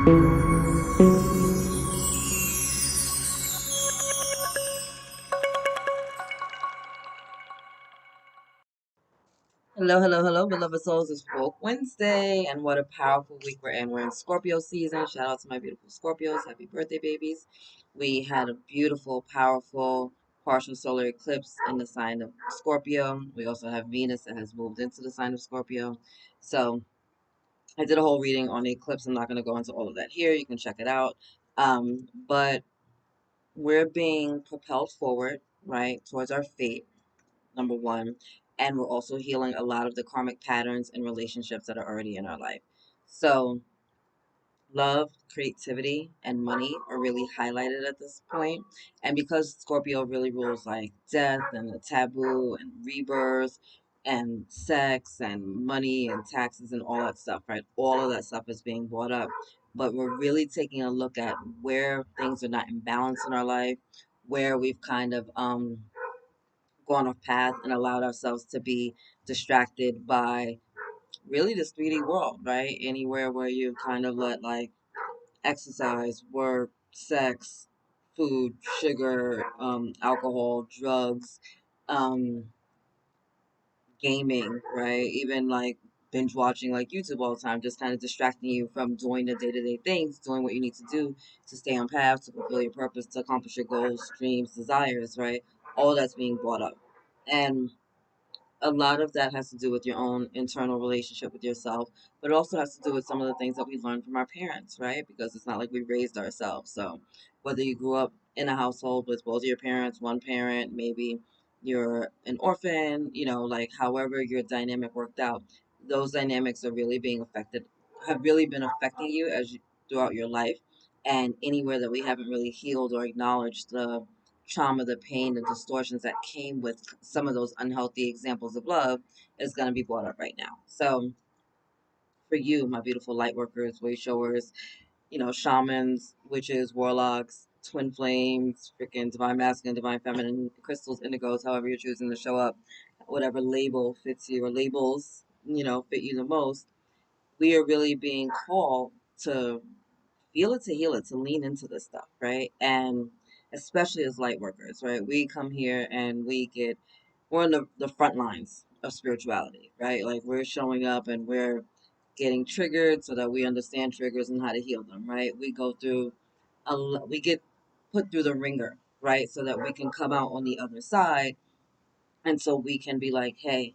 Hello, hello, hello, beloved souls. It's Woke Wednesday, and what a powerful week we're in. We're in Scorpio season. Shout out to my beautiful Scorpios. Happy birthday, babies. We had a beautiful, powerful partial solar eclipse in the sign of Scorpio. We also have Venus that has moved into the sign of Scorpio. So I did a whole reading on the eclipse. I'm not going to go into all of that here. You can check it out. But we're being propelled forward, right, towards our fate, number one. And we're also healing a lot of the karmic patterns and relationships that are already in our life. So, love, creativity, and money are really highlighted at this point. And because Scorpio really rules like death and the taboo and rebirth and sex and money and taxes and all that stuff, right? All of that stuff is being brought up. But we're really taking a look at where things are not in balance in our life, where we've kind of gone off path and allowed ourselves to be distracted by really this 3D world, right? Anywhere where you kind of let like exercise, work, sex, food, sugar, alcohol, drugs, um, gaming, right? Even like binge watching like YouTube all the time, just kind of distracting you from doing the day-to-day things, doing what you need to do to stay on path, to fulfill your purpose, to accomplish your goals, dreams, desires, right? All that's being brought up. And a lot of that has to do with your own internal relationship with yourself, but it also has to do with some of the things that we learned from our parents, right? Because it's not like we raised ourselves. So whether you grew up in a household with both of your parents, one parent, maybe you're an orphan, like however your dynamic worked out, those dynamics are really being affected, have really been affecting you throughout your life. And anywhere that we haven't really healed or acknowledged the trauma, the pain, the distortions that came with some of those unhealthy examples of love is going to be brought up right now. So, for you, my beautiful light workers, way showers, shamans, witches, warlocks, twin flames, freaking divine masculine, divine feminine, crystals, indigos, however you're choosing to show up, whatever label fits you or labels, fit you the most, we are really being called to feel it, to heal it, to lean into this stuff, right? And especially as light workers, right? We come here and we're on the front lines of spirituality, right? Like we're showing up and we're getting triggered so that we understand triggers and how to heal them, right? We get put through the ringer, right? So that we can come out on the other side, and so we can be like, hey,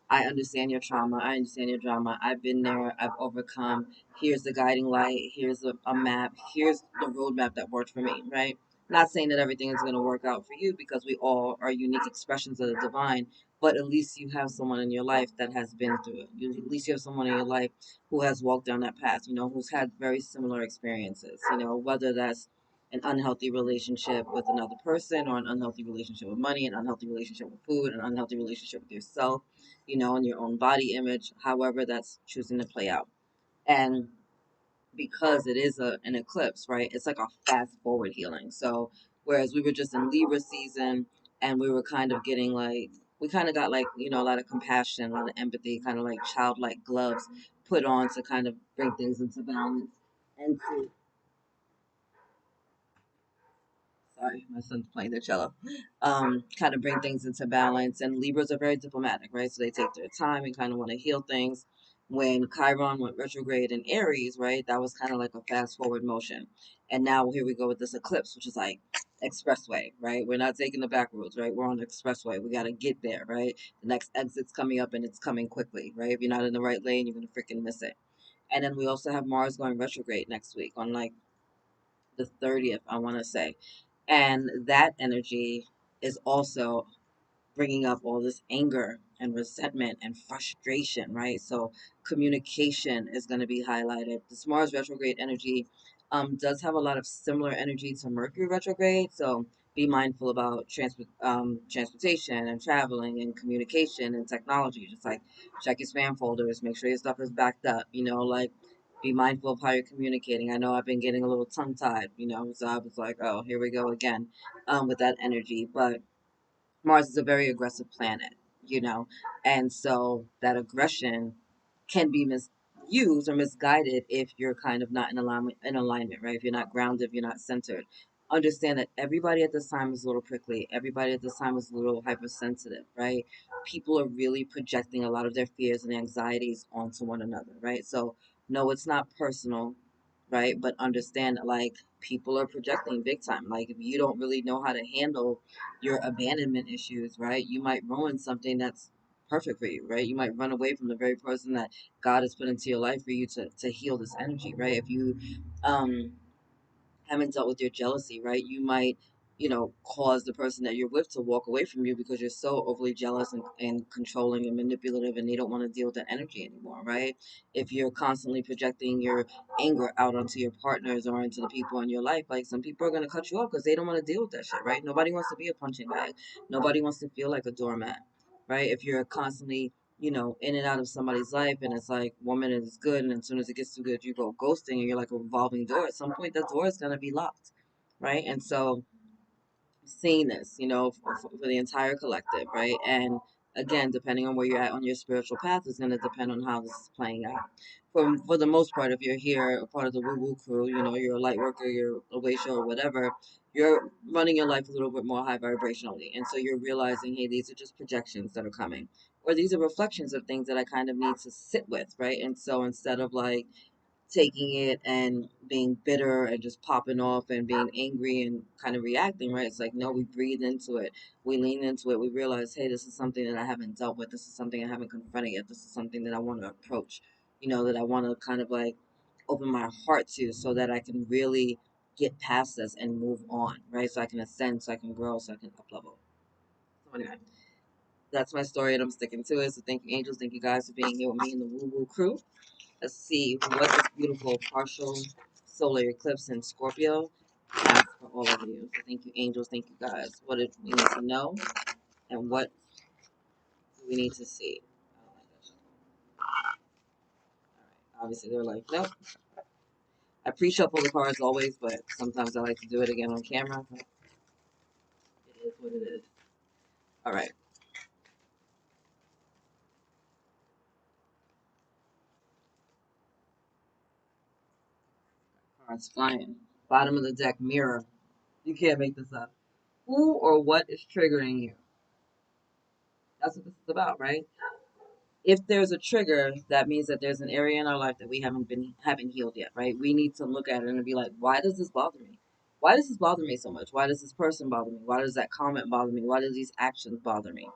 I understand your trauma. I understand your drama. I've been there. I've overcome. Here's the guiding light. Here's a map. Here's the roadmap that worked for me, right? Not saying that everything is going to work out for you because we all are unique expressions of the divine, but at least you have someone in your life that has been through it. At least you have someone in your life who has walked down that path, who's had very similar experiences, whether that's an unhealthy relationship with another person or an unhealthy relationship with money, an unhealthy relationship with food, an unhealthy relationship with yourself, and your own body image, however that's choosing to play out. And because it is an eclipse, right? It's like a fast forward healing. So whereas we were just in Libra season and we were kind of getting like, we kind of got like, a lot of compassion, a lot of empathy, kind of like childlike gloves put on to kind of bring things into balance and to, sorry, my son's playing the cello, kind of bring things into balance. And Libras are very diplomatic, right? So they take their time and kind of want to heal things. When Chiron went retrograde in Aries, right, that was kind of like a fast forward motion. And now here we go with this eclipse, which is like expressway, right? We're not taking the back roads, right? We're on the expressway. We got to get there, right? The next exit's coming up and it's coming quickly, right? If you're not in the right lane, you're going to freaking miss it. And then we also have Mars going retrograde next week on like the 30th, I want to say. And that energy is also bringing up all this anger and resentment and frustration, right? So communication is going to be highlighted. This Mars retrograde energy does have a lot of similar energy to Mercury retrograde. So be mindful about transportation and traveling and communication and technology. Just like check your spam folders, make sure your stuff is backed up, like be mindful of how you're communicating. I know I've been getting a little tongue tied, so I was like, oh, here we go again with that energy. But Mars is a very aggressive planet, and so that aggression can be confused or misguided if you're kind of not in alignment, right? If you're not grounded, if you're not centered. Understand that everybody at this time is a little prickly. Everybody at this time is a little hypersensitive, right? People are really projecting a lot of their fears and anxieties onto one another, right? So no, it's not personal, right? But understand that like people are projecting big time. Like if you don't really know how to handle your abandonment issues, right? You might ruin something that's perfect for you, right? You might run away from the very person that God has put into your life for you to heal this energy, right? If you um haven't dealt with your jealousy, right? You might, cause the person that you're with to walk away from you because you're so overly jealous and controlling and manipulative and they don't want to deal with that energy anymore, right? If you're constantly projecting your anger out onto your partners or into the people in your life, like some people are going to cut you off because they don't want to deal with that shit, right? Nobody wants to be a punching bag. Nobody wants to feel like a doormat, right? If you're constantly in and out of somebody's life, and it's like 1 minute is good, and as soon as it gets too good, you go ghosting, and you're like a revolving door. At some point, that door is gonna be locked, right? And so, seeing this, for the entire collective, right? And again, depending on where you're at on your spiritual path, is going to depend on how this is playing out. For the most part, if you're here, a part of the woo woo crew, you're a light worker, you're a Wayshow or whatever, you're running your life a little bit more high vibrationally. And so you're realizing, hey, these are just projections that are coming. Or these are reflections of things that I kind of need to sit with, right? And so instead of like taking it and being bitter and just popping off and being angry and kind of reacting, right? It's like, no, we breathe into it. We lean into it. We realize, hey, this is something that I haven't dealt with. This is something I haven't confronted yet. This is something that I want to approach, that I want to kind of like open my heart to so that I can really get past this and move on, right? So I can ascend, so I can grow, so I can up level. So anyway, that's my story and I'm sticking to it. So thank you, angels. Thank you guys for being here with me in the Woo Woo crew. Let's see what this beautiful partial solar eclipse in Scorpio has for all of you. So thank you, angels. Thank you, guys. What do we need to know, and what do we need to see? Oh my gosh. All right. Obviously, they're like, nope. I pre-shuffle the cards always, but sometimes I like to do it again on camera. But it is what it is. All right. Cards flying. Bottom of the deck, mirror. You can't make this up. Who or what is triggering you? That's what this is about, right? If there's a trigger, that means that there's an area in our life that we haven't healed yet, right? We need to look at it and be like, why does this bother me? Why does this bother me so much? Why does this person bother me? Why does that comment bother me? Why do these actions bother me?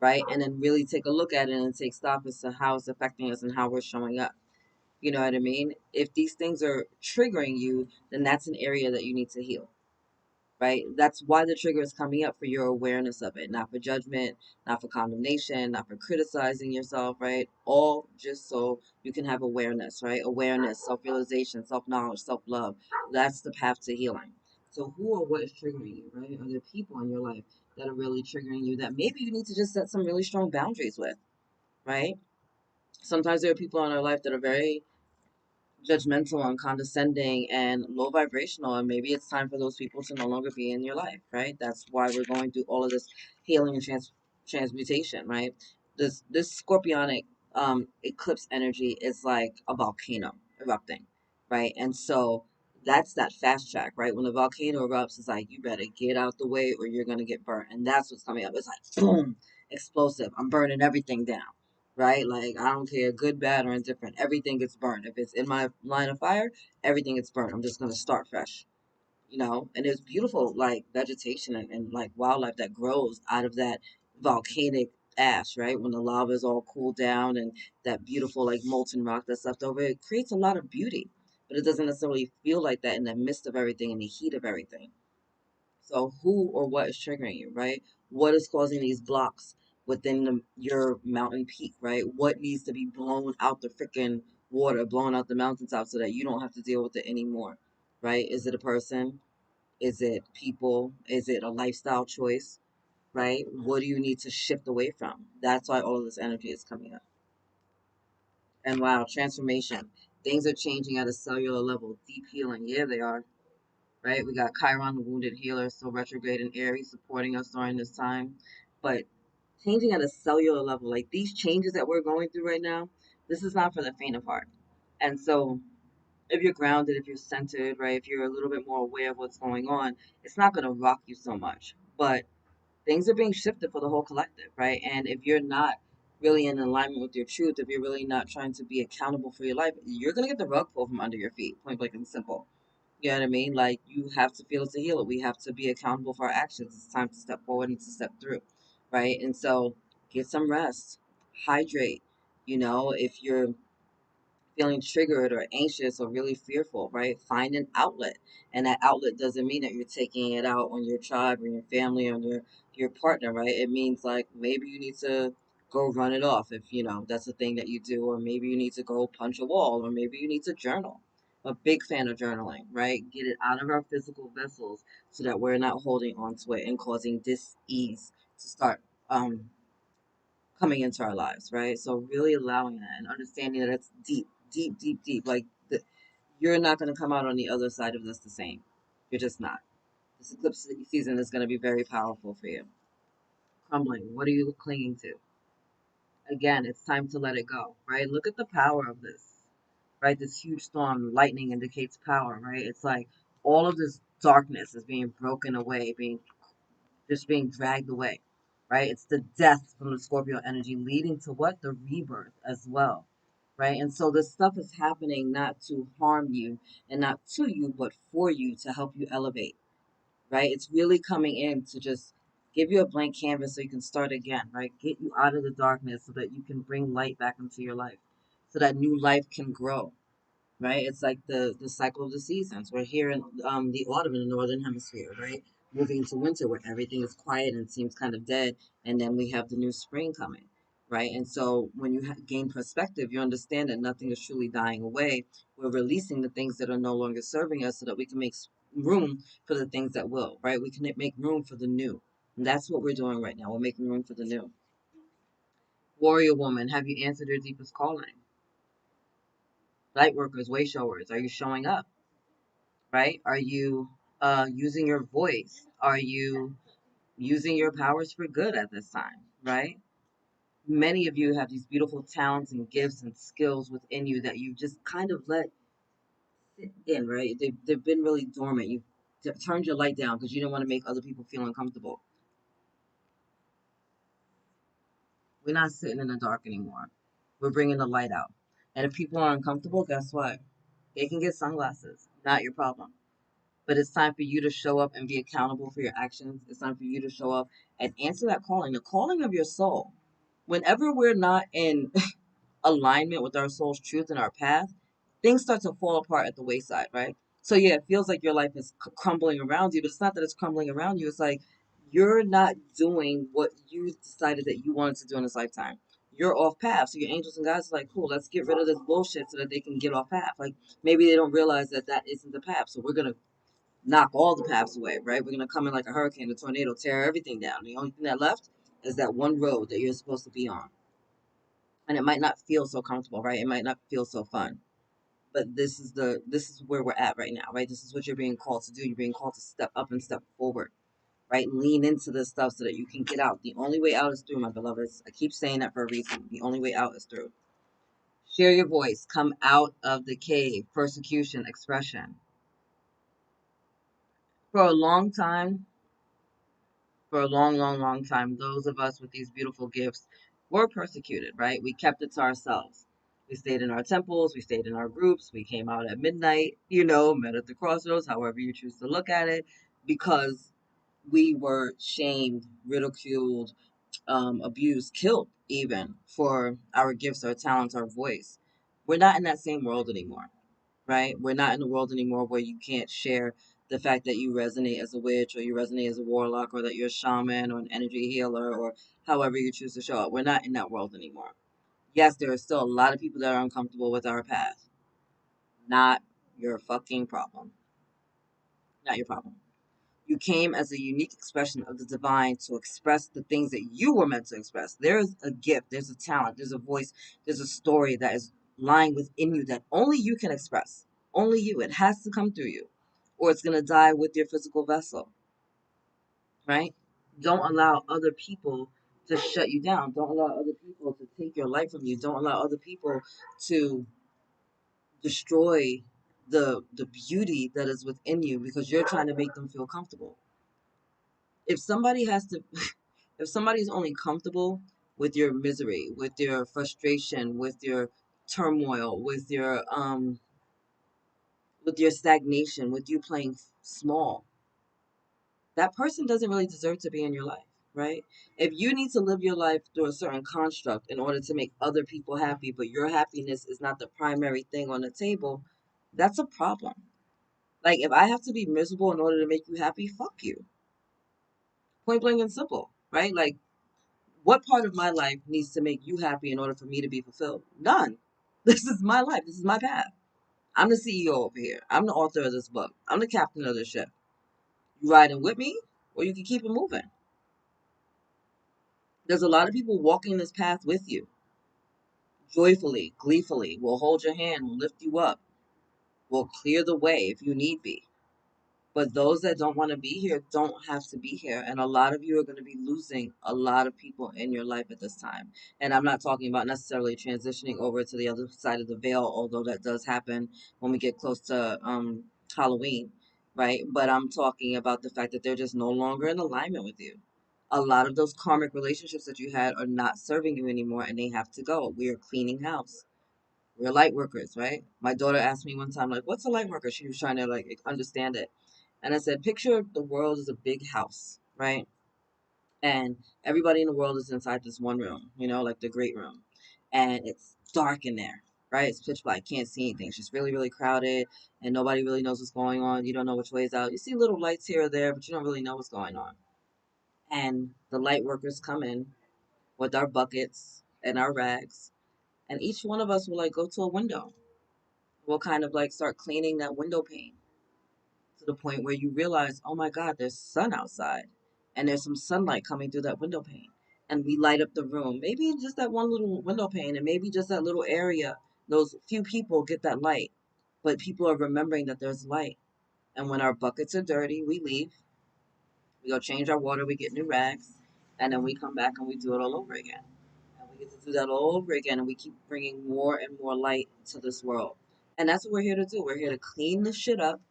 Right? And then really take a look at it and take stock as to how it's affecting us and how we're showing up. You know what I mean? If these things are triggering you, then that's an area that you need to heal, right? That's why the trigger is coming up, for your awareness of it, not for judgment, not for condemnation, not for criticizing yourself, right? All just so you can have awareness, right? Awareness, self realization, self knowledge, self love. That's the path to healing. So, who or what is triggering you, right? Are there people in your life that are really triggering you that maybe you need to just set some really strong boundaries with, right? Sometimes there are people in our life that are very judgmental and condescending and low vibrational, and maybe it's time for those people to no longer be in your life, right? That's why we're going through all of this healing and transmutation, right? This scorpionic eclipse energy is like a volcano erupting, right? And so that's that fast track, right? When the volcano erupts, it's like you better get out the way or you're gonna get burnt, and that's what's coming up. It's like boom, explosive. I'm burning everything down, right? Like I don't care, good, bad, or indifferent. Everything gets burned. If it's in my line of fire, everything gets burned. I'm just gonna start fresh, And there's beautiful like vegetation and like wildlife that grows out of that volcanic ash, right? When the lava is all cooled down and that beautiful like molten rock that's left over, it creates a lot of beauty. But it doesn't necessarily feel like that in the midst of everything, in the heat of everything. So who or what is triggering you, right? What is causing these blocks within your mountain peak, right? What needs to be blown out the freaking water, blown out the mountaintop so that you don't have to deal with it anymore, right? Is it a person? Is it people? Is it a lifestyle choice, right? What do you need to shift away from? That's why all of this energy is coming up. And wow, transformation. Things are changing at a cellular level. Deep healing. Yeah, they are, right? We got Chiron, the wounded healer, still retrograde in Aries, supporting us during this time. But changing at a cellular level, like these changes that we're going through right now, this is not for the faint of heart. And so if you're grounded, if you're centered, right, if you're a little bit more aware of what's going on, it's not going to rock you so much. But things are being shifted for the whole collective, right? And if you're not really in alignment with your truth, if you're really not trying to be accountable for your life, you're going to get the rug pulled from under your feet, point blank and simple. You know what I mean? Like, you have to feel it to heal it. We have to be accountable for our actions. It's time to step forward and to step through, right? And so get some rest, hydrate. If you're feeling triggered or anxious or really fearful, right? Find an outlet. And that outlet doesn't mean that you're taking it out on your tribe or your family or your partner, right? It means like maybe you need to go run it off if that's a thing that you do, or maybe you need to go punch a wall, or maybe you need to journal. A big fan of journaling, right? Get it out of our physical vessels so that we're not holding on to it and causing dis-ease to start coming into our lives, right? So really allowing that and understanding that it's deep, deep, deep, deep. Like, you're not going to come out on the other side of this the same. You're just not. This eclipse season is going to be very powerful for you. Crumbling. What are you clinging to? Again, it's time to let it go, right? Look at the power of this, right? This huge storm, lightning indicates power, right? It's like all of this darkness is being broken away, being dragged away, right? It's the death from the Scorpio energy leading to what? The rebirth as well, right? And so this stuff is happening not to harm you and not to you, but for you to help you elevate, right? It's really coming in to just give you a blank canvas so you can start again, right? Get you out of the darkness so that you can bring light back into your life, so that new life can grow, right? It's like the cycle of the seasons. We're here in the autumn in the northern hemisphere, right? Moving into winter where everything is quiet and seems kind of dead, and then we have the new spring coming, right? And so when you gain perspective, you understand that nothing is truly dying away. We're releasing the things that are no longer serving us so that we can make room for the things that will, right? We can make room for the new. And that's what we're doing right now. We're making room for the new. Warrior woman, have you answered your deepest calling? Light workers, way showers, are you showing up? Right? Are you using your voice? Are you using your powers for good at this time? Right? Many of you have these beautiful talents and gifts and skills within you that you just kind of let sit in, right? They've been really dormant. You've turned your light down because you don't want to make other people feel uncomfortable. We're not sitting in the dark anymore. We're bringing the light out. And if people are uncomfortable, guess what? They can get sunglasses. Not your problem. But it's time for you to show up and be accountable for your actions. It's time for you to show up and answer that calling, the calling of your soul. Whenever we're not in alignment with our soul's truth and our path, things start to fall apart at the wayside, right? So yeah, it feels like your life is crumbling around you, but it's not that it's crumbling around you. It's like you're not doing what you decided that you wanted to do in this lifetime. You're off path. So your angels and guides are like, cool, let's get rid of this bullshit so that they can get off path. Like, maybe they don't realize that that isn't the path. So we're going to knock all the paths away, right? We're going to come in like a hurricane, a tornado, tear everything down. The only thing that left is that one road that you're supposed to be on. And it might not feel so comfortable, right? It might not feel so fun. But this is where we're at right now, right? This is what you're being called to do. You're being called to step up and step forward, right? Lean into this stuff so that you can get out. The only way out is through, my beloveds. I keep saying that for a reason. The only way out is through. Share your voice. Come out of the cave. Persecution, expression. For a long time, for a long, long, long time, those of us with these beautiful gifts were persecuted, right? We kept it to ourselves. We stayed in our temples, we stayed in our groups, we came out at midnight, met at the crossroads, however you choose to look at it, because we were shamed, ridiculed, abused, killed even for our gifts, our talents, our voice. We're not in that same world anymore, right? We're not in the world anymore where you can't share the fact that you resonate as a witch or you resonate as a warlock or that you're a shaman or an energy healer or however you choose to show up. We're not in that world anymore. Yes, there are still a lot of people that are uncomfortable with our path. Not your fucking problem. Not your problem. You came as a unique expression of the divine to express the things that you were meant to express. There's a gift, there's a talent, there's a voice, there's a story that is lying within you that only you can express. Only you. It has to come through you, or it's going to die with your physical vessel, right? Don't allow other people to shut you down. Don't allow other people to take your life from you. Don't allow other people to destroy the beauty that is within you because you're trying to make them feel comfortable. If somebody has to if somebody's only comfortable with your misery, with your frustration, with your turmoil, with your stagnation, with you playing small, that person doesn't really deserve to be in your life, right? If you need to live your life through a certain construct in order to make other people happy, but your happiness is not the primary thing on the table, that's a problem. Like, if I have to be miserable in order to make you happy, fuck you. Point blank and simple, right? Like, what part of my life needs to make you happy in order for me to be fulfilled? None. This is my life. This is my path. I'm the CEO over here. I'm the author of this book. I'm the captain of the ship. You riding with me, or you can keep it moving. There's a lot of people walking this path with you, joyfully, gleefully. We'll hold your hand, we'll lift you up, we'll clear the way if you need be. But those that don't want to be here don't have to be here. And a lot of you are going to be losing a lot of people in your life at this time. And I'm not talking about necessarily transitioning over to the other side of the veil, although that does happen when we get close to Halloween, right? But I'm talking about the fact that they're just no longer in alignment with you. A lot of those karmic relationships that you had are not serving you anymore and they have to go. We are cleaning house. We're light workers, right? My daughter asked me one time, like, what's a light worker? She was trying to like understand it. And I said, picture the world as a big house, right? And everybody in the world is inside this one room, like the great room. And it's dark in there, right? It's pitch black. Can't see anything. It's just really, really crowded and nobody really knows what's going on. You don't know which way is out. You see little lights here or there, but you don't really know what's going on. And the light workers come in with our buckets and our rags. And each one of us will like go to a window. We'll kind of like start cleaning that window pane to the point where you realize, oh my God, there's sun outside and there's some sunlight coming through that window pane. And we light up the room, maybe just that one little window pane and maybe just that little area. Those few people get that light, but people are remembering that there's light. And when our buckets are dirty, we leave, we go change our water, we get new rags, and then we come back and we do it all over again. And we get to do that all over again, and we keep bringing more and more light to this world. And that's what we're here to do. We're here to clean the shit up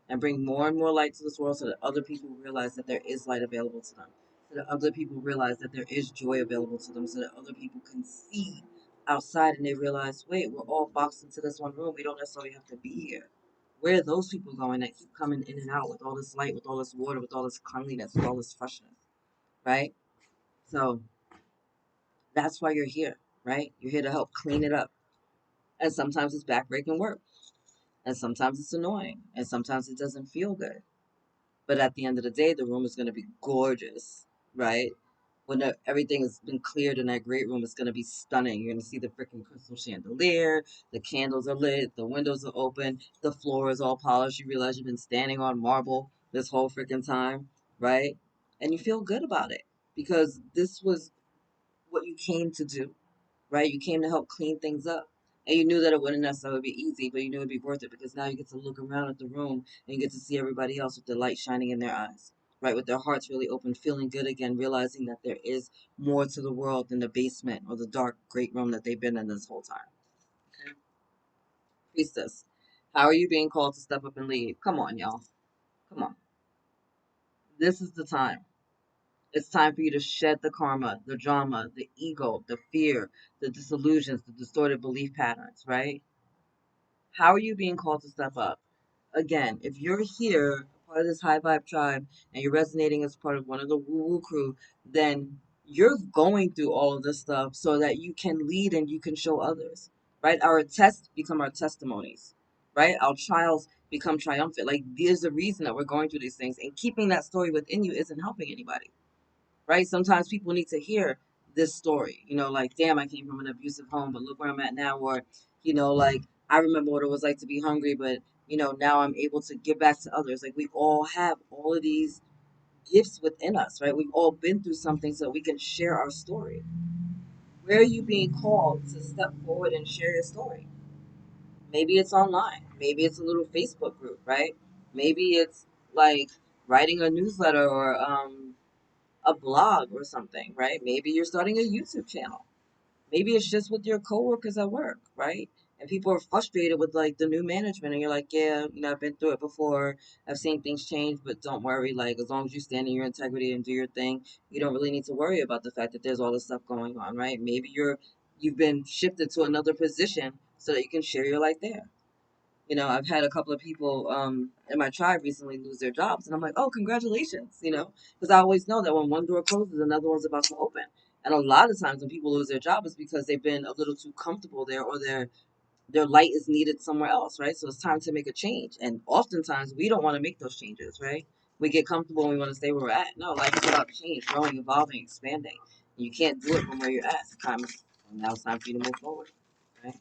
and bring more and more light to this world so that other people realize that there is light available to them. So that other people realize that there is joy available to them. So that other people can see outside and they realize, wait, we're all boxed into this one room. We don't necessarily have to be here. Where are those people going that keep coming in and out with all this light, with all this water, with all this cleanliness, with all this freshness, right? So that's why you're here, right? You're here to help clean it up. And sometimes it's backbreaking work. And sometimes it's annoying. And sometimes it doesn't feel good. But at the end of the day, the room is going to be gorgeous, right? When everything has been cleared in that great room, it's going to be stunning. You're going to see the freaking crystal chandelier, the candles are lit, the windows are open, the floor is all polished. You realize you've been standing on marble this whole freaking time, right? And you feel good about it because this was what you came to do, right? You came to help clean things up. And you knew that it wouldn't necessarily be easy, but you knew it'd be worth it because now you get to look around at the room and you get to see everybody else with the light shining in their eyes, right? With their hearts really open, feeling good again, realizing that there is more to the world than the basement or the dark, great room that they've been in this whole time. Okay? Priestess, how are you being called to step up and lead? Come on, y'all. Come on. This is the time. It's time for you to shed the karma, the drama, the ego, the fear, the disillusions, the distorted belief patterns, right? How are you being called to step up? Again, if you're here, part of this high vibe tribe, and you're resonating as part of one of the woo woo crew, then you're going through all of this stuff so that you can lead and you can show others, right? Our tests become our testimonies, right? Our trials become triumphant. Like, there's a reason that we're going through these things, and keeping that story within you isn't helping anybody, right? Sometimes people need to hear this story, like, damn, I came from an abusive home, but look where I'm at now. Or, like, I remember what it was like to be hungry, but, now I'm able to give back to others. Like, we all have all of these gifts within us, right? We've all been through something so we can share our story. Where are you being called to step forward and share your story? Maybe it's online. Maybe it's a little Facebook group, right? Maybe it's like writing a newsletter or a blog or something, right? Maybe you're starting a YouTube channel. Maybe it's just with your coworkers at work, right? And people are frustrated with like the new management, and you're like, yeah, I've been through it before. I've seen things change, but don't worry. Like, as long as you stand in your integrity and do your thing, you don't really need to worry about the fact that there's all this stuff going on, right? Maybe you've been shifted to another position so that you can share your light there. I've had a couple of people in my tribe recently lose their jobs, and I'm like, oh, congratulations, because I always know that when one door closes, another one's about to open. And a lot of times when people lose their job, it's because they've been a little too comfortable there, or their light is needed somewhere else, right? So it's time to make a change. And oftentimes we don't want to make those changes, right? We get comfortable and we want to stay where we're at. No, life is about change, growing, evolving, expanding. And you can't do it from where you're at. Now it's time for you to move forward, right?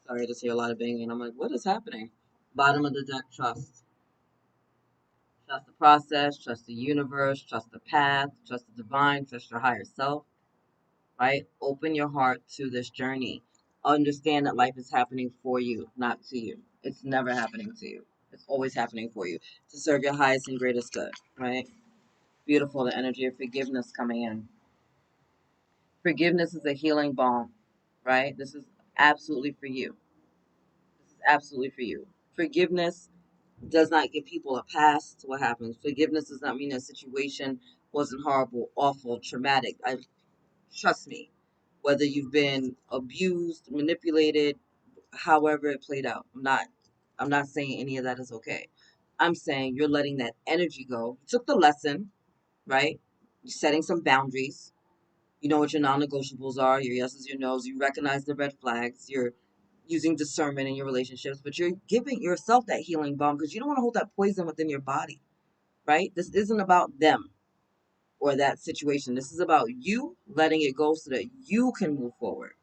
Sorry, I just hear a lot of banging. I'm like, what is happening? Bottom of the deck, trust. Trust the process, trust the universe, trust the path, trust the divine, trust your higher self, right? Open your heart to this journey. Understand that life is happening for you, not to you. It's never happening to you. It's always happening for you to serve your highest and greatest good, right? Beautiful, the energy of forgiveness coming in. Forgiveness is a healing balm, right? This is absolutely for you. This is absolutely for you. Forgiveness does not give people a pass to what happens. Forgiveness does not mean a situation wasn't horrible, awful, traumatic. Trust me, whether you've been abused, manipulated, however it played out. I'm not saying any of that is okay. I'm saying you're letting that energy go. You took the lesson, right? You're setting some boundaries. You know what your non-negotiables are, your yeses, your nos. You recognize the red flags. You're using discernment in your relationships, but you're giving yourself that healing balm because you don't want to hold that poison within your body, right? This isn't about them or that situation. This is about you letting it go so that you can move forward,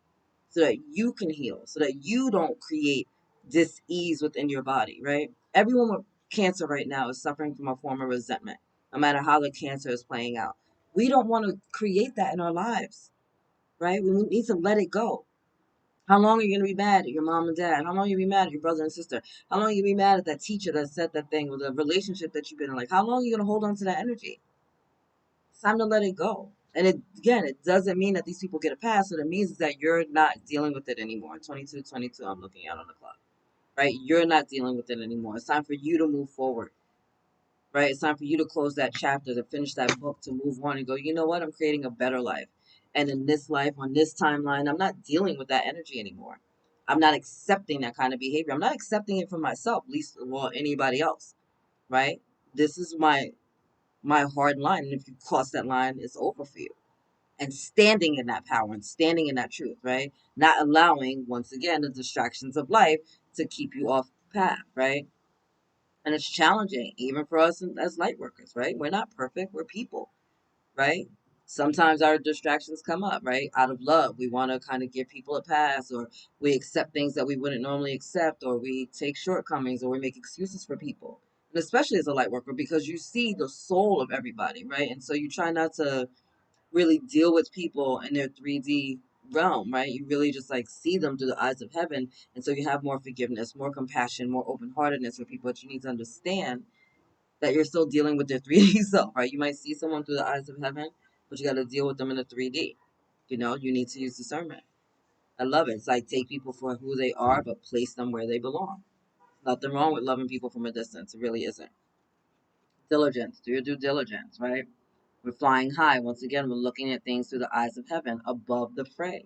so that you can heal, so that you don't create dis-ease within your body, right? Everyone with cancer right now is suffering from a form of resentment, no matter how the cancer is playing out. We don't want to create that in our lives, right? We need to let it go. How long are you going to be mad at your mom and dad? How long are you going to be mad at your brother and sister? How long are you going to be mad at that teacher that said that thing, or the relationship that you've been in? Like, how long are you going to hold on to that energy? It's time to let it go. And it doesn't mean that these people get a pass. What it means is that you're not dealing with it anymore. 22, I'm looking out on the clock, right? You're not dealing with it anymore. It's time for you to move forward, right? It's time for you to close that chapter, to finish that book, to move on and go, you know what? I'm creating a better life. And in this life, on this timeline, I'm not dealing with that energy anymore. I'm not accepting that kind of behavior. I'm not accepting it for myself, least of all anybody else, right? This is my hard line. And if you cross that line, it's over for you. And standing in that power and standing in that truth, right? Not allowing, once again, the distractions of life to keep you off path, right? And it's challenging, even for us as light workers, right? We're not perfect, we're people, right? Sometimes our distractions come up, right? Out of love, we want to kind of give people a pass, or we accept things that we wouldn't normally accept, or we take shortcomings, or we make excuses for people. And especially as a light worker, because you see the soul of everybody, right? And so you try not to really deal with people in their 3D realm, right? You really just like see them through the eyes of heaven. And so you have more forgiveness, more compassion, more open heartedness for people. But you need to understand that you're still dealing with their 3D self, right? You might see someone through the eyes of heaven, but you got to deal with them in the 3D. You need to use discernment. I love it. It's like take people for who they are, but place them where they belong. Nothing wrong with loving people from a distance. It really isn't. Diligence. Do your due diligence, right? We're flying high. Once again, we're looking at things through the eyes of heaven, above the fray,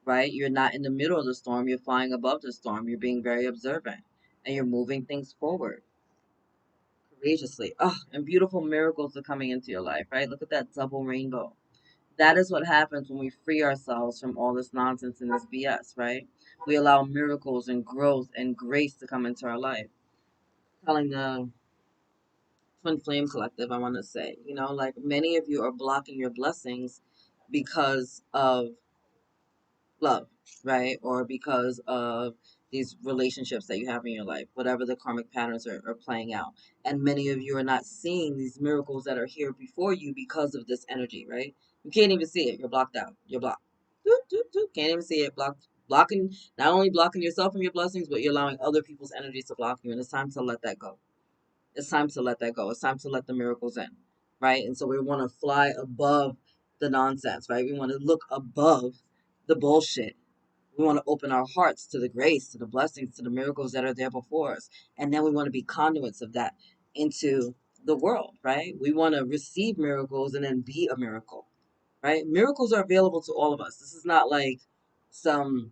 right? You're not in the middle of the storm. You're flying above the storm. You're being very observant, and you're moving things forward courageously. Oh, and beautiful miracles are coming into your life, right? Look at that double rainbow. That is what happens when we free ourselves from all this nonsense and this BS, right? We allow miracles and growth and grace to come into our life. Telling the Twin Flame Collective, I want to say, like many of you are blocking your blessings because of love, right? Or because of these relationships that you have in your life, whatever the karmic patterns are playing out. And many of you are not seeing these miracles that are here before you because of this energy, right? You can't even see it. You're blocked out. You're blocked. Doot, doot, doot. Can't even see it. Blocked. Blocking, not only blocking yourself from your blessings, but you're allowing other people's energies to block you. And it's time to let that go. It's time to let that go. It's time to let the miracles in, right? And so we want to fly above the nonsense, right? We want to look above the bullshit. We want to open our hearts to the grace, to the blessings, to the miracles that are there before us. And then we want to be conduits of that into the world, right? We want to receive miracles and then be a miracle, right? Miracles are available to all of us. This is not like some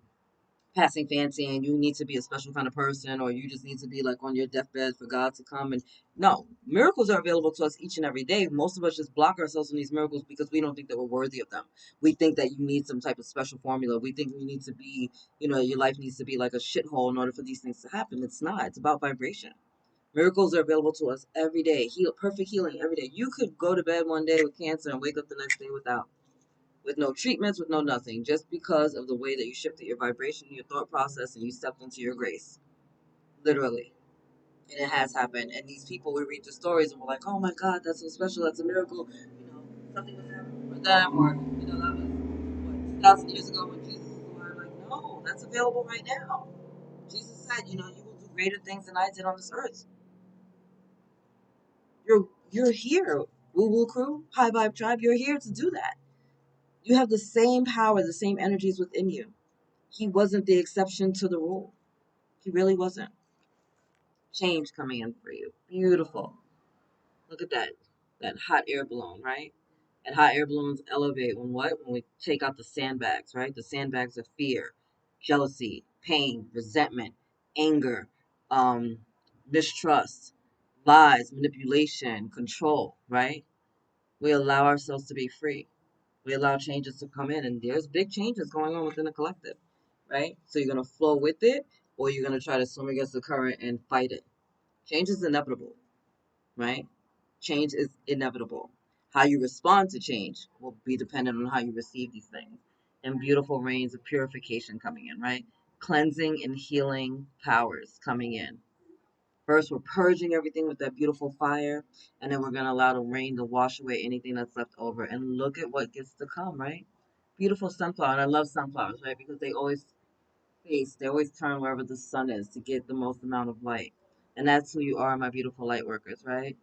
passing fancy and you need to be a special kind of person or you just need to be like on your deathbed for God to come. And no, miracles are available to us each and every day. Most of us just block ourselves from these miracles because we don't think that we're worthy of them. We think that you need some type of special formula. We think you need to be, your life needs to be like a shithole in order for these things to happen. It's not. It's about vibration. Miracles are available to us every day. Perfect healing every day. You could go to bed one day with cancer and wake up the next day without, with no treatments, with no nothing, just because of the way that you shifted your vibration, your thought process, and you stepped into your grace. Literally. And it has happened. And these people, we read the stories and we're like, oh my God, that's so special, that's a miracle. Something was happening for them, or, that was, what, 2,000 years ago when Jesus was alive. Like, no, that's available right now. Jesus said, you will do greater things than I did on this earth. You're here, Woo Woo Crew, High Vibe Tribe, you're here to do that. You have the same power, the same energies within you. He wasn't the exception to the rule. He really wasn't. Change coming in for you. Beautiful. Look at that. That hot air balloon, right? And hot air balloons elevate when what? When we take out the sandbags, right? The sandbags of fear, jealousy, pain, resentment, anger, um, mistrust, lies, manipulation, control, right? We allow ourselves to be free. We allow changes to come in, and there's big changes going on within the collective, right? So you're going to flow with it, or you're going to try to swim against the current and fight it. Change is inevitable, right? Change is inevitable. How you respond to change will be dependent on how you receive these things. And beautiful rains of purification coming in, right? Cleansing and healing powers coming in. First, we're purging everything with that beautiful fire, and then we're going to allow the rain to wash away anything that's left over. And look at what gets to come, right? Beautiful sunflower. And I love sunflowers, right? Because they always turn wherever the sun is to get the most amount of light. And that's who you are, my beautiful light workers, right?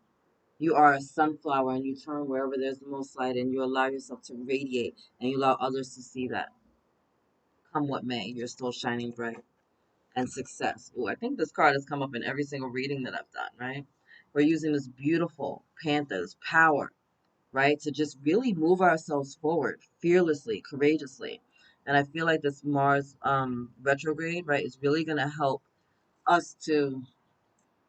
You are a sunflower and you turn wherever there's the most light and you allow yourself to radiate and you allow others to see that. Come what may, you're still shining bright. And success. Ooh, I think this card has come up in every single reading that I've done, right? We're using this beautiful panther's power, right? To just really move ourselves forward fearlessly, courageously. And I feel like this Mars retrograde, right, is really going to help us to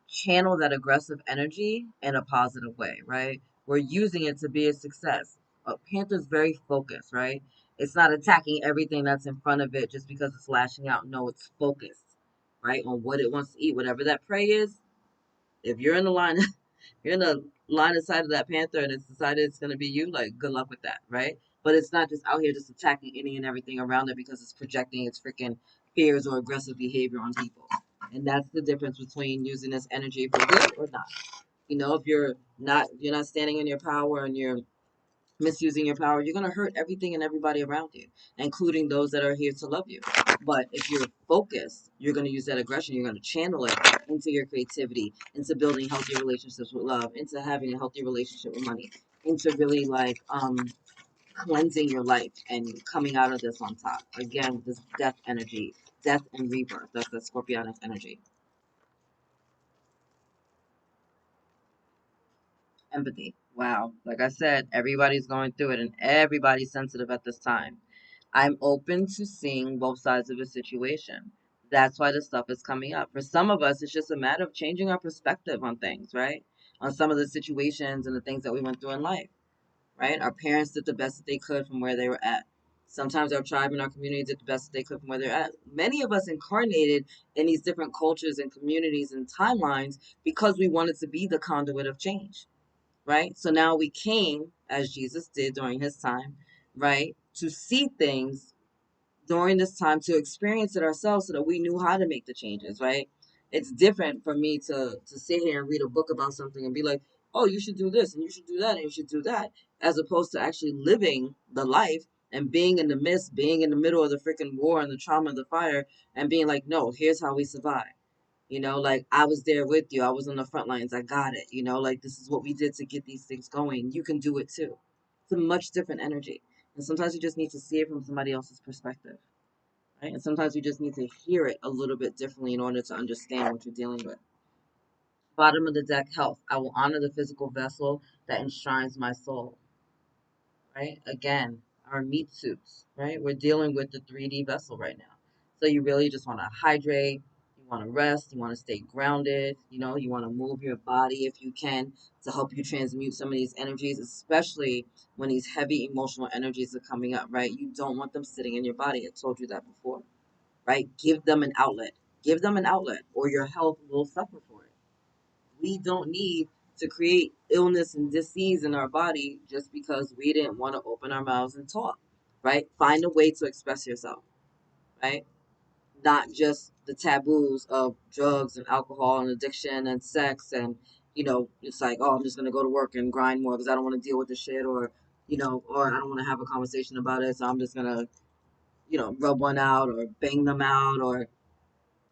channel that aggressive energy in a positive way, right? We're using it to be a success. Panther's very focused, right? It's not attacking everything that's in front of it just because it's lashing out. No, it's focused, right, on what it wants to eat. Whatever that prey is, if you're in the line, you're in the line of sight of that panther and it's decided it's going to be you, like, good luck with that, right? But it's not just out here just attacking any and everything around it because it's projecting its freaking fears or aggressive behavior on people. And that's the difference between using this energy for good or not. If you're not standing in your power and you're misusing your power, you're going to hurt everything and everybody around you, including those that are here to love you. But if you're focused, you're going to use that aggression, you're going to channel it into your creativity, into building healthy relationships with love, into having a healthy relationship with money, into really like cleansing your life and coming out of this on top. Again, this death energy, death and rebirth. That's the Scorpionic energy. Empathy. Wow. Like I said, everybody's going through it and everybody's sensitive at this time. I'm open to seeing both sides of a situation. That's why this stuff is coming up. For some of us, it's just a matter of changing our perspective on things, right? On some of the situations and the things that we went through in life, right? Our parents did the best that they could from where they were at. Sometimes our tribe and our community did the best that they could from where they're at. Many of us incarnated in these different cultures and communities and timelines because we wanted to be the conduit of change, right? So now we came, as Jesus did during his time, right, to see things during this time, to experience it ourselves so that we knew how to make the changes, right? It's different for me to sit here and read a book about something and be like, oh, you should do this and you should do that and you should do that, as opposed to actually living the life and being in the midst, being in the middle of the freaking war and the trauma of the fire and being like, no, here's how we survive. Like, I was there with you. I was on the front lines. I got it. Like, this is what we did to get these things going. You can do it too. It's a much different energy. And sometimes you just need to see it from somebody else's perspective, right? And sometimes you just need to hear it a little bit differently in order to understand what you're dealing with. Bottom of the deck, health. I will honor the physical vessel that enshrines my soul, right? Again, our meat suits, right? We're dealing with the 3D vessel right now. So you really just want to hydrate, you want to rest, you want to stay grounded, you want to move your body if you can to help you transmute some of these energies, especially when these heavy emotional energies are coming up, right? You don't want them sitting in your body. I told you that before, right? Give them an outlet. Give them an outlet, or your health will suffer for it. We don't need to create illness and disease in our body just because we didn't want to open our mouths and talk, right? Find a way to express yourself, right? Not just the taboos of drugs and alcohol and addiction and sex and, it's like, oh, I'm just going to go to work and grind more because I don't want to deal with the shit, or, or I don't want to have a conversation about it. So I'm just going to, rub one out or bang them out, or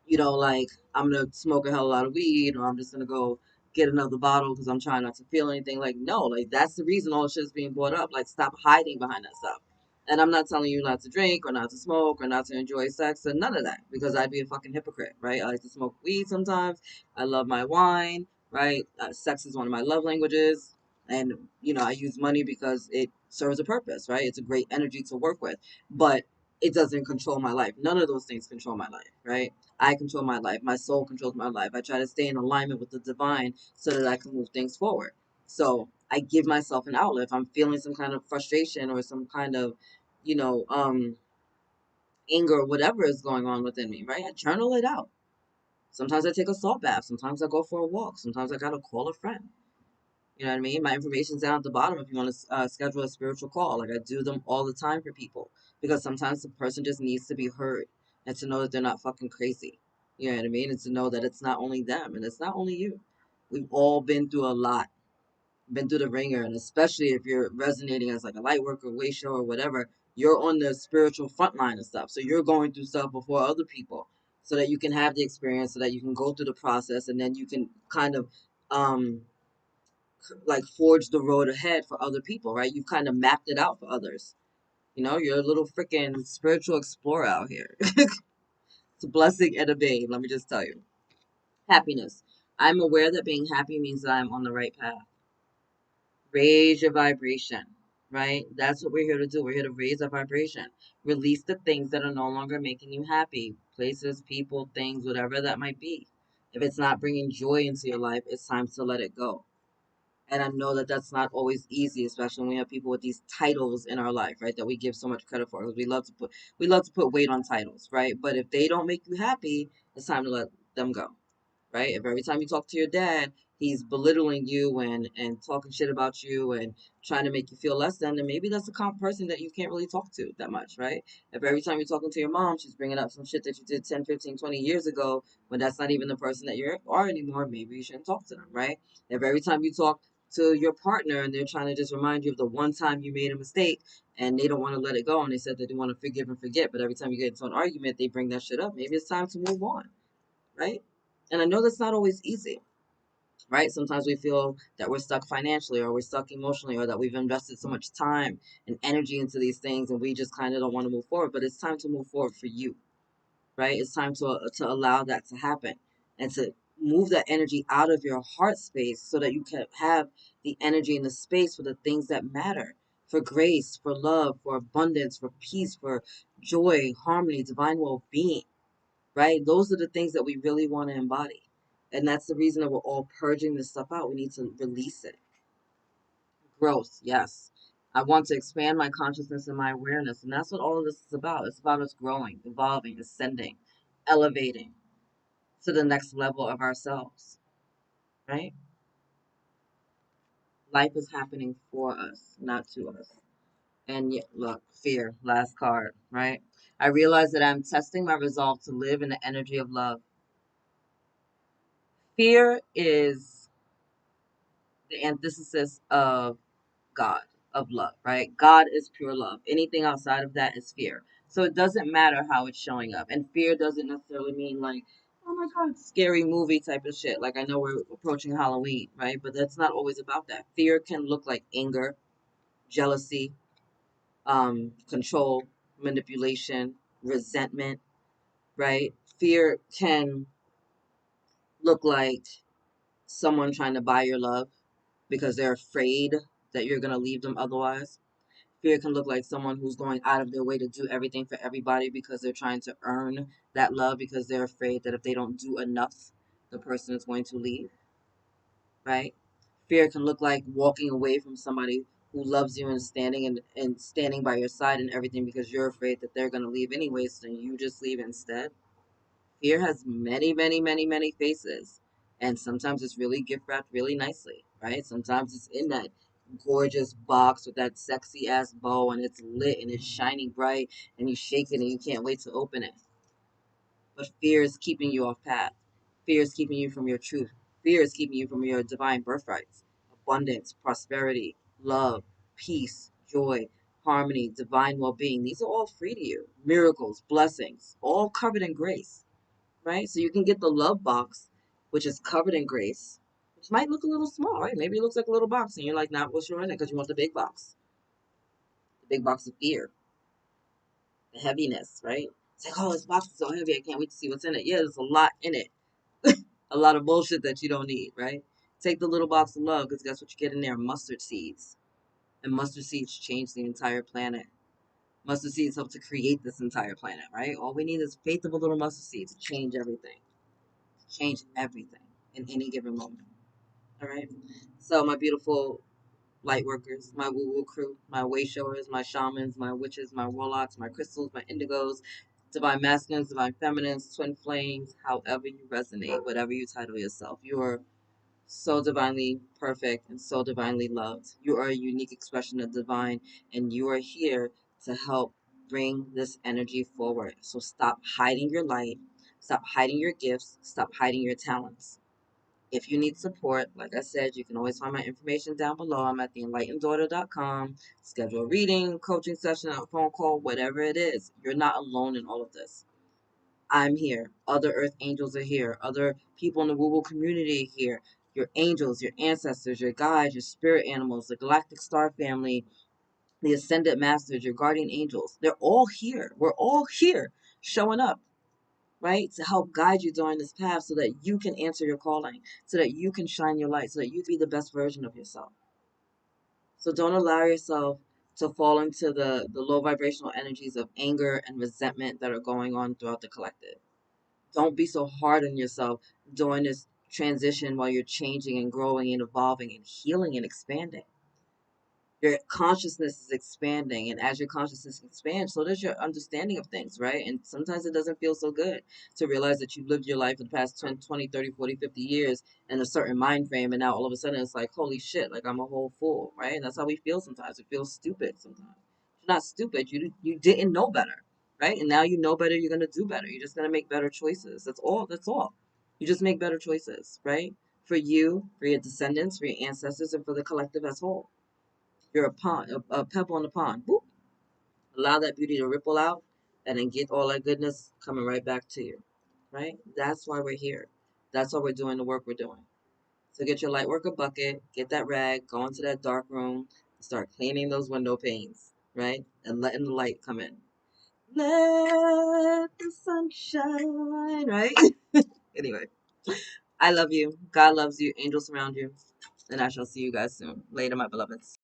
like I'm gonna smoke a hell of a lot of weed, or I'm just gonna go get another bottle because I'm trying not to feel anything. Like, no, like that's the reason all this shit's being brought up. Like, stop hiding behind that stuff. And I'm not telling you not to drink or not to smoke or not to enjoy sex and none of that, because I'd be a fucking hypocrite, right? I like to smoke weed sometimes. I love my wine, right? Sex is one of my love languages. And, I use money because it serves a purpose, right? It's a great energy to work with. But it doesn't control my life. None of those things control my life, right? I control my life. My soul controls my life. I try to stay in alignment with the divine so that I can move things forward. So I give myself an outlet. If I'm feeling some kind of frustration or some kind of, you know, um, anger or whatever is going on within me, right? I journal it out. Sometimes I take a salt bath. Sometimes I go for a walk. Sometimes I gotta call a friend. You know what I mean? My information's down at the bottom if you want to schedule a spiritual call. Like, I do them all the time for people, because sometimes the person just needs to be heard and to know that they're not fucking crazy. You know what I mean? And to know that it's not only them and it's not only you. We've all been through a lot, been through the ringer, and especially if you're resonating as like a light worker, way show, or whatever, you're on the spiritual front line of stuff. So you're going through stuff before other people, so that you can have the experience, so that you can go through the process, and then you can kind of um like forge the road ahead for other people, right? You've kind of mapped it out for others. You're a little freaking spiritual explorer out here. It's a blessing and a bane, let me just tell you. Happiness. I'm aware that being happy means that I'm on the right path. Raise your vibration, right? That's what we're here to do. We're here to raise our vibration. Release the things that are no longer making you happy. Places, people, things, whatever that might be. If it's not bringing joy into your life, it's time to let it go. And I know that that's not always easy, especially when we have people with these titles in our life, right? That we give so much credit for, because we love to put weight on titles, right? But if they don't make you happy, it's time to let them go, right? If every time you talk to your dad, he's belittling you and talking shit about you and trying to make you feel less than, then maybe that's the kind of person that you can't really talk to that much, right? If every time you're talking to your mom, she's bringing up some shit that you did 10, 15, 20 years ago, when that's not even the person that you are anymore, maybe you shouldn't talk to them, right? If every time you talk to your partner and they're trying to just remind you of the one time you made a mistake and they don't want to let it go, and they said that they want to forgive and forget, but every time you get into an argument, they bring that shit up, maybe it's time to move on, right? And I know that's not always easy, right? Sometimes we feel that we're stuck financially, or we're stuck emotionally, or that we've invested so much time and energy into these things and we just kind of don't want to move forward. But it's time to move forward for you, right? It's time to allow that to happen, and to move that energy out of your heart space so that you can have the energy and the space for the things that matter, for grace, for love, for abundance, for peace, for joy, harmony, divine well-being, right? Those are the things that we really want to embody. And that's the reason that we're all purging this stuff out. We need to release it. Growth, yes. I want to expand my consciousness and my awareness. And that's what all of this is about. It's about us growing, evolving, ascending, elevating to the next level of ourselves, right? Life is happening for us, not to us. And yet, look, fear, last card, right? I realize that I'm testing my resolve to live in the energy of love. Fear is the antithesis of God, of love, right? God is pure love. Anything outside of that is fear. So it doesn't matter how it's showing up. And fear doesn't necessarily mean like, oh my God, scary movie type of shit. Like, I know we're approaching Halloween, right? But that's not always about that. Fear can look like anger, jealousy, control, manipulation, resentment, right? Fear can look like someone trying to buy your love because they're afraid that you're going to leave them otherwise. Fear can look like someone who's going out of their way to do everything for everybody because they're trying to earn that love because they're afraid that if they don't do enough, the person is going to leave, right? Fear can look like walking away from somebody who loves you and standing by your side and everything because you're afraid that they're going to leave anyways, so you just leave instead. Fear has many, many, many, many faces. And sometimes it's really gift wrapped really nicely, right? Sometimes it's in that gorgeous box with that sexy ass bow and it's lit and it's shining bright and you shake it and you can't wait to open it. But fear is keeping you off path. Fear is keeping you from your truth. Fear is keeping you from your divine birthrights. Abundance, prosperity, love, peace, joy, harmony, divine well being. These are all free to you. Miracles, blessings, all covered in grace, right? So you can get the love box, which is covered in grace, which might look a little small, right? Maybe it looks like a little box, and you're like, not what's in it because you want the big box of fear, the heaviness, right? It's like, oh, this box is so heavy, I can't wait to see what's in it. Yeah, there's a lot in it, a lot of bullshit that you don't need, right? Take the little box of love because guess what you get in there? Mustard seeds, and mustard seeds change the entire planet. Mustard seeds help to create this entire planet, right? All we need is faith of a little mustard seed to change everything in any given moment. All right. So my beautiful light workers, my woo woo crew, my way showers, my shamans, my witches, my warlocks, my crystals, my indigos, divine masculines, divine feminines, twin flames, however you resonate, whatever you title yourself, you are so divinely perfect and so divinely loved. You are a unique expression of divine, and you are here to help bring this energy forward. So stop hiding your light, stop hiding your gifts, stop hiding your talents. If you need support, like I said, you can always find my information down below. I'm at theenlighteneddaughter.com. Schedule a reading, coaching session, a phone call, whatever it is. You're not alone in all of this. I'm here. Other earth angels are here. Other people in the woo-woo community are here. Your angels, your ancestors, your guides, your spirit animals, the galactic star family, the ascended masters, your guardian angels. They're all here. We're all here showing up, right? To help guide you during this path so that you can answer your calling, so that you can shine your light, so that you can be the best version of yourself. So don't allow yourself to fall into the low vibrational energies of anger and resentment that are going on throughout the collective. Don't be so hard on yourself during this transition while you're changing and growing and evolving and healing and expanding. Your consciousness is expanding, and as your consciousness expands, so does your understanding of things, right? And sometimes it doesn't feel so good to realize that you've lived your life for the past 10, 20, 30, 40, 50 years in a certain mind frame, and now all of a sudden it's like, holy shit, like I'm a whole fool, right? And that's how we feel sometimes. We feel stupid sometimes. You're not stupid. You didn't know better, right? And now you know better. You're gonna do better. You're just gonna make better choices. That's all. That's all. You just make better choices, right? For you, for your descendants, for your ancestors, and for the collective as whole. You're a pond, a pebble in the pond. Boop. Allow that beauty to ripple out and then get all that goodness coming right back to you. Right? That's why we're here. That's why we're doing the work we're doing. So get your light worker bucket, get that rag, go into that dark room, and start cleaning those window panes, right? And letting the light come in. Let the sun shine, right? Anyway, I love you. God loves you. Angels surround you. And I shall see you guys soon. Later, my beloveds.